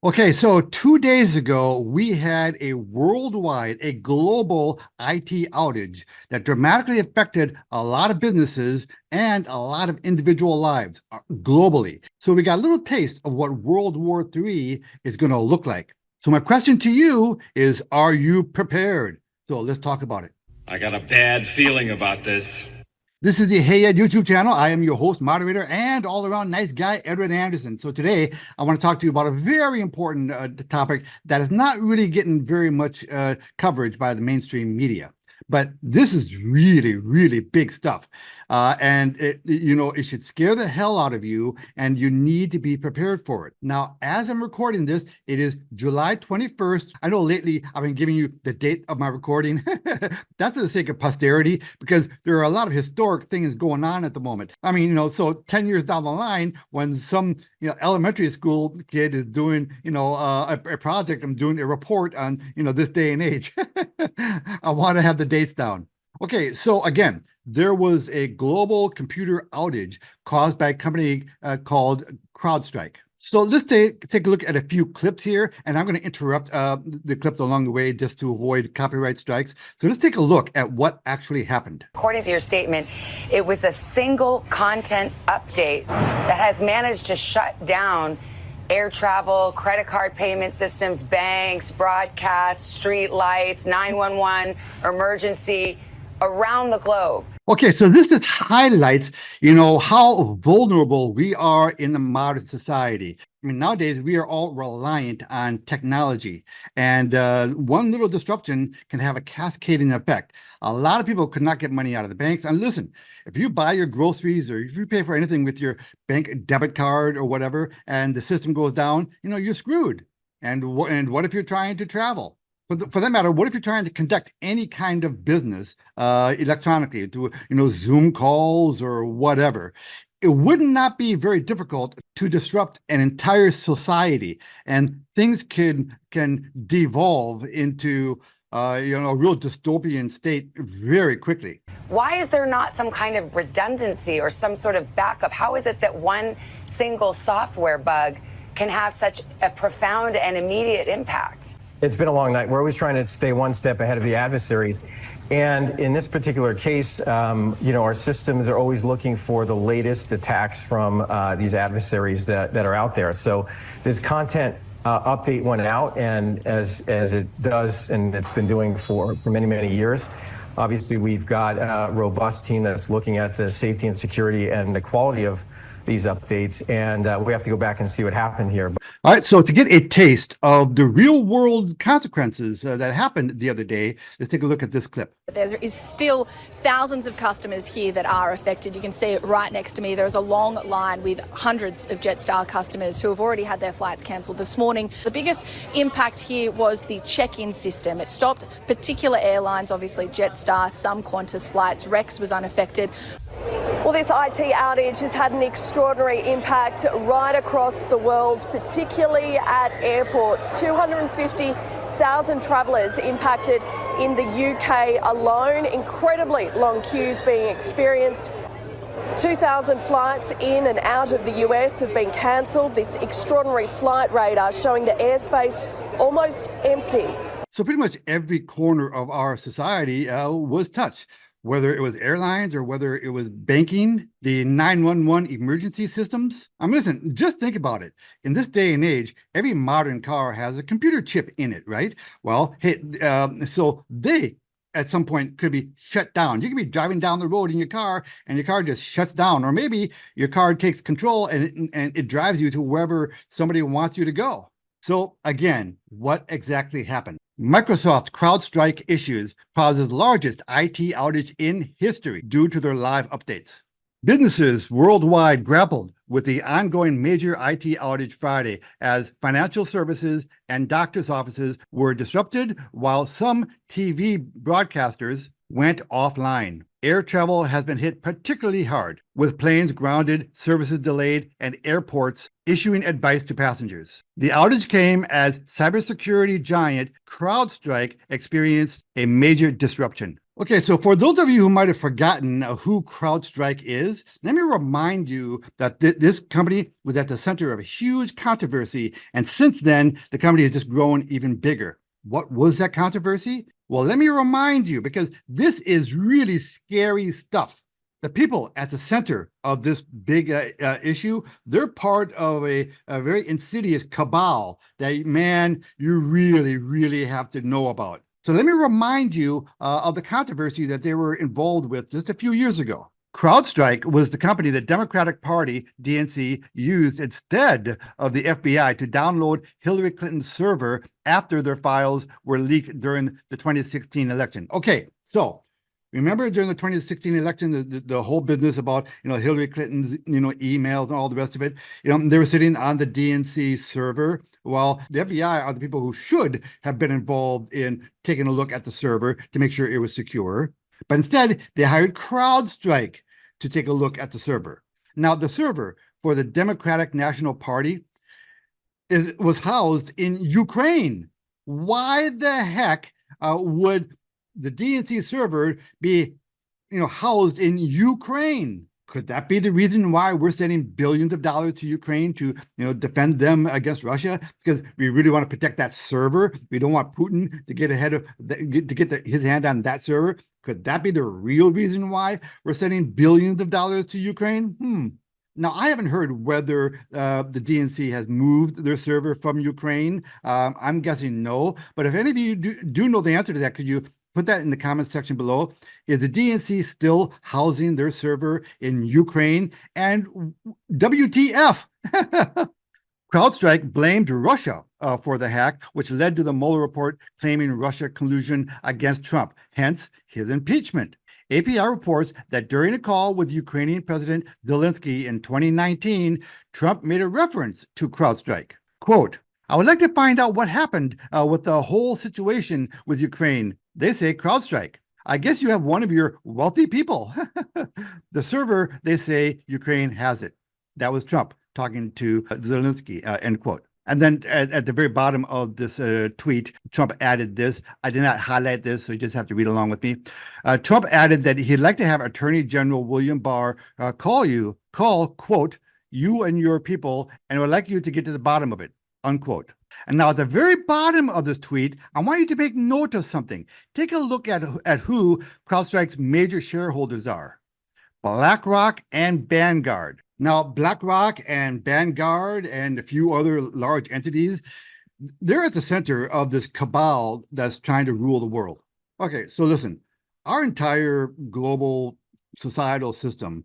Okay, so 2 days ago, we had a worldwide, a global IT outage that dramatically affected a lot of businesses and a lot of individual lives globally. So we got a little taste of what World War III is going to look like. So my question to you is, are you prepared? So let's talk about it. I got a bad feeling about this. This is the Hey Ed YouTube channel. I am your host, moderator, and all-around nice guy, Edward Anderson. So today, I want to talk to you about a very important topic that is not really getting very much coverage by the mainstream media. But this is really, really big stuff. And it should scare the hell out of you, and you need to be prepared for it. Now, as I'm recording this, it is July 21st. I know lately I've been giving you the date of my recording. That's for the sake of posterity, because there are a lot of historic things going on at the moment. I mean, so 10 years down the line, when some elementary school kid is doing, a project, I'm doing a report on, this day and age. I want to have the dates down. Okay, so again, there was a global computer outage caused by a company called CrowdStrike. So let's take a look at a few clips here, and I'm going to interrupt the clips along the way just to avoid copyright strikes. So let's take a look at what actually happened. According to your statement, it was a single content update that has managed to shut down air travel, credit card payment systems, banks, broadcasts, street lights, 911, emergency around the globe. Okay, so this just highlights, how vulnerable we are in the modern society. I mean, nowadays we are all reliant on technology, and one little disruption can have a cascading effect. A lot of people could not get money out of the banks. And listen, if you buy your groceries or if you pay for anything with your bank debit card or whatever, and the system goes down, you're screwed. And what if you're trying to travel? For that matter, what if you're trying to conduct any kind of business electronically through, Zoom calls or whatever? It would not be very difficult to disrupt an entire society, and things can devolve into a real dystopian state very quickly. Why is there not some kind of redundancy or some sort of backup? How is it that one single software bug can have such a profound and immediate impact? It's been a long night. We're always trying to stay one step ahead of the adversaries. And in this particular case, our systems are always looking for the latest attacks from these adversaries that are out there. So this content update went out, and as it does, and it's been doing for many, many years, obviously we've got a robust team that's looking at the safety and security and the quality of these updates, and we have to go back and see what happened here. All right, so to get a taste of the real world consequences that happened the other day, let's take a look at this clip. There is still thousands of customers here that are affected. You can see it right next to me. There's a long line with hundreds of Jetstar customers who have already had their flights cancelled this morning. The biggest impact here was the check-in system. It stopped particular airlines, obviously Jetstar, some Qantas flights. Rex was unaffected. Well, this IT outage has had an extraordinary impact right across the world, particularly at airports. 250,000 travellers impacted in the UK alone. Incredibly long queues being experienced. 2,000 flights in and out of the US have been cancelled. This extraordinary flight radar showing the airspace almost empty. So pretty much every corner of our society was touched. Whether it was airlines or whether it was banking, the 911 emergency systems. I mean, listen, just think about it. In this day and age, every modern car has a computer chip in it, right? Well, hey, so they at some point could be shut down. You could be driving down the road in your car and your car just shuts down, or maybe your car takes control and it drives you to wherever somebody wants you to go. So again, what exactly happened? Microsoft CrowdStrike issues causes largest IT outage in history due to their live updates. Businesses worldwide grappled with the ongoing major IT outage Friday as financial services and doctors' offices were disrupted, while some TV broadcasters went offline. Air travel has been hit particularly hard, with planes grounded, services delayed, and airports issuing advice to passengers. The outage came as cybersecurity giant CrowdStrike experienced a major disruption. Okay, so for those of you who might have forgotten who CrowdStrike is, let me remind you that this company was at the center of a huge controversy, and since then, the company has just grown even bigger. What was that controversy? Well, let me remind you, because this is really scary stuff. The people at the center of this big issue, they're part of a very insidious cabal that, man, you really, really have to know about. So let me remind you of the controversy that they were involved with just a few years ago. CrowdStrike was the company the Democratic Party, DNC, used instead of the FBI to download Hillary Clinton's server after their files were leaked during the 2016 election. Okay, so remember during the 2016 election, the whole business about, Hillary Clinton's, emails and all the rest of it, they were sitting on the DNC server. Well, the FBI are the people who should have been involved in taking a look at the server to make sure it was secure. But instead, they hired CrowdStrike to take a look at the server. Now, the server for the Democratic National Party was housed in Ukraine. Why the heck would the DNC server be, housed in Ukraine? Could that be the reason why we're sending billions of dollars to Ukraine to, defend them against Russia? Because we really want to protect that server. We don't want Putin to get ahead of his hand on that server. Could that be the real reason why we're sending billions of dollars to Ukraine? Now, I haven't heard whether the DNC has moved their server from Ukraine. I'm guessing no. But if any of you do know the answer to that, could you put that in the comments section below? Is the DNC still housing their server in Ukraine? And WTF? CrowdStrike blamed Russia for the hack, which led to the Mueller report claiming Russia collusion against Trump, hence his impeachment. API reports that during a call with Ukrainian President Zelensky in 2019, Trump made a reference to CrowdStrike. Quote, "I would like to find out what happened with the whole situation with Ukraine. They say CrowdStrike. I guess you have one of your wealthy people. The server, they say Ukraine has it." That was Trump talking to Zelensky, end quote. And then at the very bottom of this tweet, Trump added this. I did not highlight this, so you just have to read along with me. Trump added that he'd like to have Attorney General William Barr call, quote, "you and your people, and would like you to get to the bottom of it," unquote. And now at the very bottom of this tweet, I want you to make note of something. Take a look at who CrowdStrike's major shareholders are: BlackRock and Vanguard. Now, BlackRock and Vanguard and a few other large entities, they're at the center of this cabal that's trying to rule the world. Okay, so listen, our entire global societal system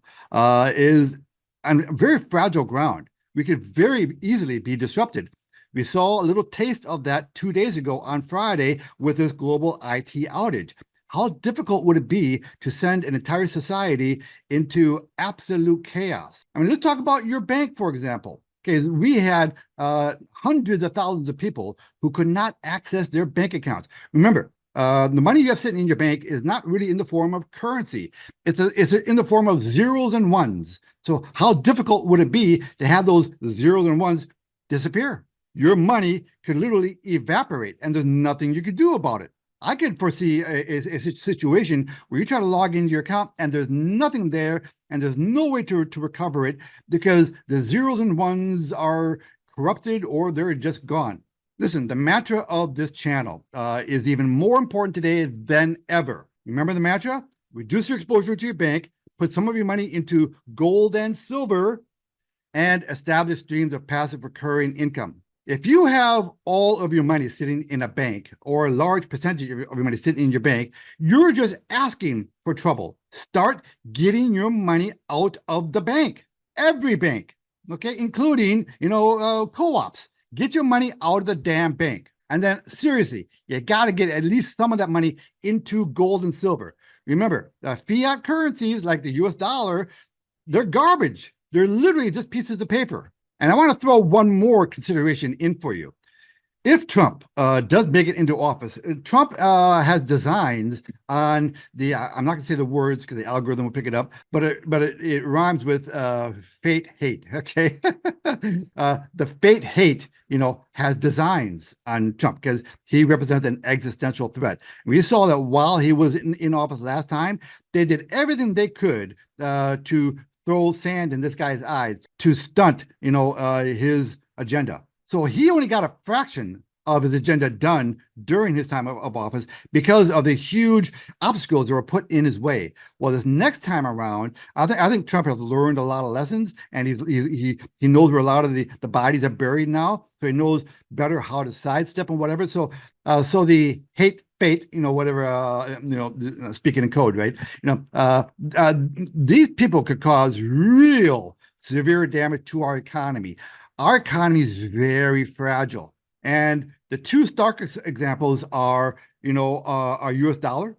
is on very fragile ground. We could very easily be disrupted. We saw a little taste of that 2 days ago on Friday with this global IT outage. How difficult would it be to send an entire society into absolute chaos? I mean, let's talk about your bank, for example. Okay, we had hundreds of thousands of people who could not access their bank accounts. Remember, the money you have sitting in your bank is not really in the form of currency. It's in the form of zeros and ones. So how difficult would it be to have those zeros and ones disappear? Your money could literally evaporate, and there's nothing you could do about it. I could foresee a situation where you try to log into your account and there's nothing there and there's no way to recover it because the zeros and ones are corrupted or they're just gone. Listen, the mantra of this channel is even more important today than ever. Remember the mantra? Reduce your exposure to your bank, put some of your money into gold and silver, and establish streams of passive recurring income. If you have all of your money sitting in a bank or a large percentage of your money sitting in your bank, you're just asking for trouble. Start getting your money out of the bank. Every bank, okay, including, co-ops. Get your money out of the damn bank. And then seriously, you got to get at least some of that money into gold and silver. Remember, fiat currencies like the US dollar, they're garbage. They're literally just pieces of paper. And I want to throw one more consideration in for you. if Trump does make it into office, Trump has designs on the, I'm not going to say the words because the algorithm will pick it up, but it rhymes with fate hate. Okay. The fate hate, has designs on Trump because he represents an existential threat. We saw that while he was in office last time, they did everything they could to throw sand in this guy's eyes to stunt, his agenda. So he only got a fraction of his agenda done during his time of office because of the huge obstacles that were put in his way. Well, this next time around, I think Trump has learned a lot of lessons, and he knows where a lot of the bodies are buried now, so he knows better how to sidestep and whatever. So the hate fate, whatever, speaking in code, right? These people could cause real severe damage to our economy. Our economy is very fragile. And the two stark examples are, our US dollar,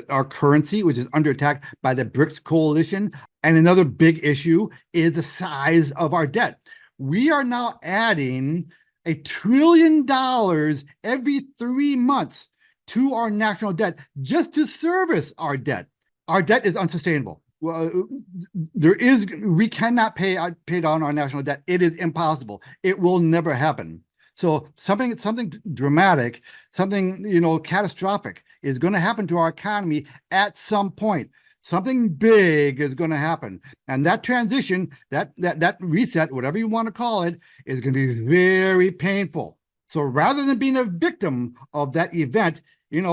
our currency, which is under attack by the BRICS coalition. And another big issue is the size of our debt. We are now adding $1 trillion every 3 months to our national debt just to service our debt. Our debt is unsustainable. Well, we cannot pay down our national debt. It is impossible. It will never happen. So something dramatic, something, catastrophic is going to happen to our economy at some point. Something big is going to happen. And that transition, that reset, whatever you want to call it, is going to be very painful. So rather than being a victim of that event, you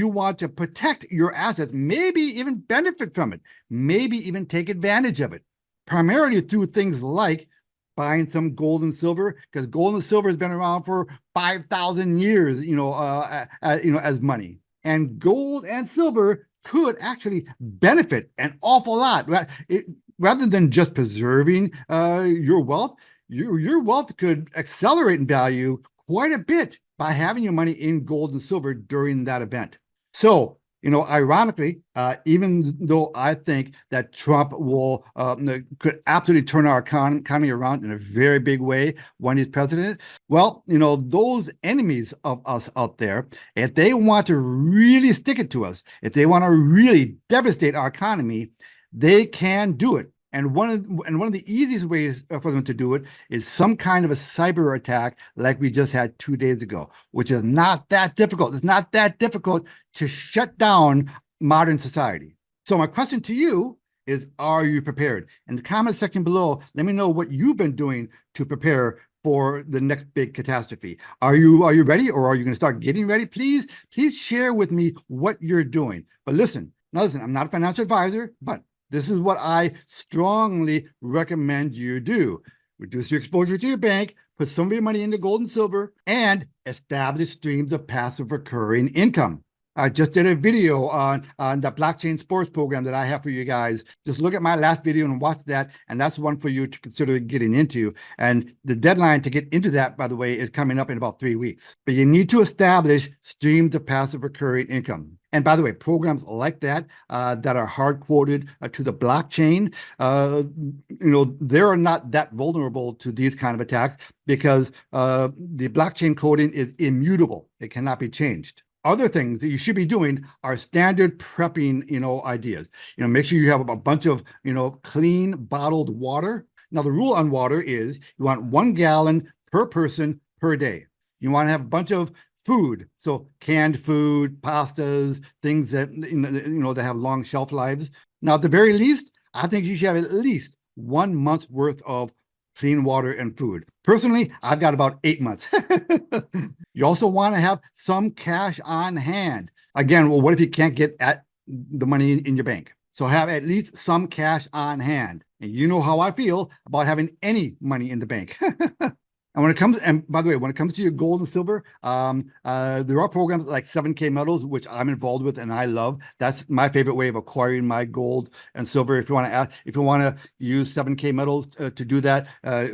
want to protect your assets, maybe even benefit from it, maybe even take advantage of it, primarily through things like buying some gold and silver, because gold and silver has been around for 5,000 years, as money. And gold and silver could actually benefit an awful lot. Rather than just preserving your wealth, your wealth could accelerate in value quite a bit by having your money in gold and silver during that event. So, ironically, even though I think that Trump could absolutely turn our economy around in a very big way when he's president, well, those enemies of us out there, if they want to really stick it to us, if they want to really devastate our economy, they can do it. And one of the easiest ways for them to do it is some kind of a cyber attack like we just had 2 days ago, which is not that difficult. It's not that difficult to shut down modern society. So my question to you is, are you prepared? In the comment section below, let me know what you've been doing to prepare for the next big catastrophe. Are you ready, or are you going to start getting ready? Please share with me what you're doing. But listen, I'm not a financial advisor, but this is what I strongly recommend you do. Reduce your exposure to your bank, put some of your money into gold and silver, and establish streams of passive recurring income. I just did a video on the blockchain sports program that I have for you guys. Just look at my last video and watch that, and that's one for you to consider getting into. And the deadline to get into that, by the way, is coming up in about 3 weeks. But you need to establish streams of passive recurring income. And by the way, programs like that that are hard quoted to the blockchain, they are not that vulnerable to these kind of attacks because the blockchain coding is immutable. It cannot be changed. Other things that you should be doing are standard prepping, ideas. Make sure you have a bunch of, clean bottled water. Now, the rule on water is you want 1 gallon per person per day. You want to have a bunch of food, so canned food, pastas, things that that have long shelf lives. Now, at the very least, I think you should have at least 1 month's worth of clean water and food. Personally, I've got about 8 months. You also want to have some cash on hand. Again, well, what if you can't get at the money in your bank? So have at least some cash on hand. And you know how I feel about having any money in the bank. And by the way, when it comes to your gold and silver, there are programs like 7K Metals, which I'm involved with and I love. That's my favorite way of acquiring my gold and silver. If you want to use 7K Metals to do that,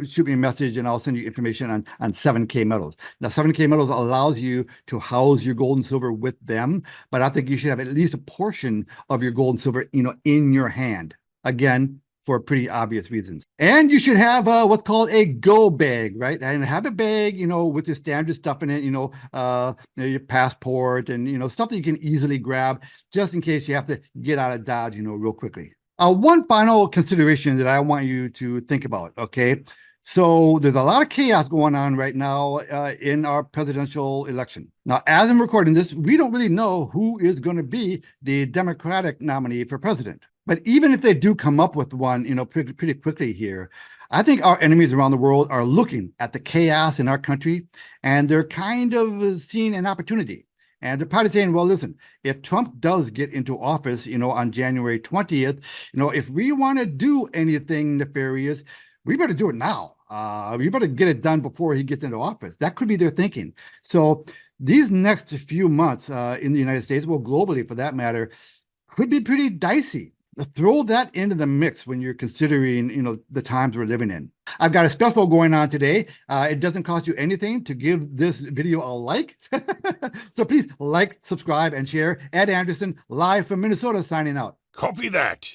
shoot me a message and I'll send you information on 7K Metals. Now, 7K Metals allows you to house your gold and silver with them, but I think you should have at least a portion of your gold and silver, in your hand. Again, for pretty obvious reasons. And you should have what's called a go bag, right? And have a bag, with your standard stuff in it, your passport and, stuff that you can easily grab just in case you have to get out of Dodge, real quickly. One final consideration that I want you to think about, okay? So there's a lot of chaos going on right now in our presidential election. Now, as I'm recording this, we don't really know who is going to be the Democratic nominee for president. But even if they do come up with one, pretty quickly here, I think our enemies around the world are looking at the chaos in our country, and they're kind of seeing an opportunity. And they're probably saying, well, listen, if Trump does get into office, on January 20th, if we want to do anything nefarious, we better do it now. We better get it done before he gets into office. That could be their thinking. So these next few months in the United States, well, globally for that matter, could be pretty dicey. Throw that into the mix when you're considering, the times we're living in. I've got a special going on today. It doesn't cost you anything to give this video a like. So please like, subscribe, and share. Ed Anderson, live from Minnesota, signing out. Copy that.